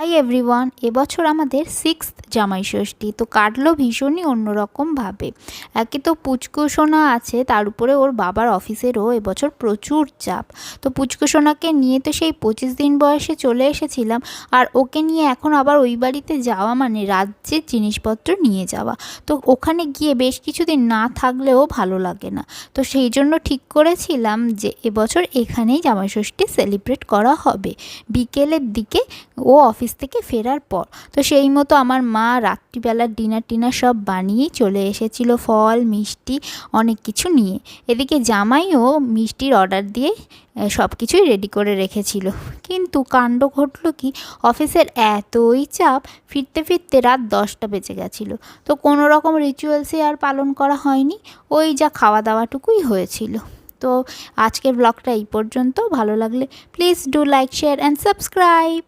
Hi everyone, এবছর আমাদের 6th জামাই ষষ্ঠী। তো কাটলো ভীষণই অন্যরকমভাবে। একে তো পুচকু সোনা আছে, তার উপরে ওর বাবার অফিসেরও এবছর প্রচুর চাপ। তো পুচকু সোনাকে নিয়ে তো সেই 25 দিন বয়সে চলে এসেছিলাম, আর ওকে নিয়ে এখন আবার ওই বাড়িতে যাওয়া মানে রাজ্যের জিনিসপত্র নিয়ে যাওয়া। তো ওখানে গিয়ে বেশ কিছুদিন না থাকলেও ভালো লাগে না। তো সেই জন্য ঠিক করেছিলাম যে এবছর এখানেই জামাই ষষ্ঠী সেলিব্রেট করা হবে বিকেলের দিকে, ও অফিস থেকে ফেরার পর। তো সেই মতো আমার মা রাত্রিবেলার ডিনার সব বানিয়েই চলে এসেছিল, ফল মিষ্টি অনেক কিছু নিয়ে। এদিকে জামাইও মিষ্টির অর্ডার দিয়ে সব কিছুই রেডি করে রেখেছিল। কিন্তু কাণ্ড ঘটলো কি, অফিসের এতই চাপ, ফিরতে ফিরতে রাত 10টা বেজে গেছিলো। তো কোনো রকম রিচুয়ালসই আর পালন করা হয়নি, ওই যা খাওয়া দাওয়াটুকুই হয়েছিল। তো আজকের ব্লগটা এই পর্যন্ত। ভালো লাগলে please do like, share and subscribe.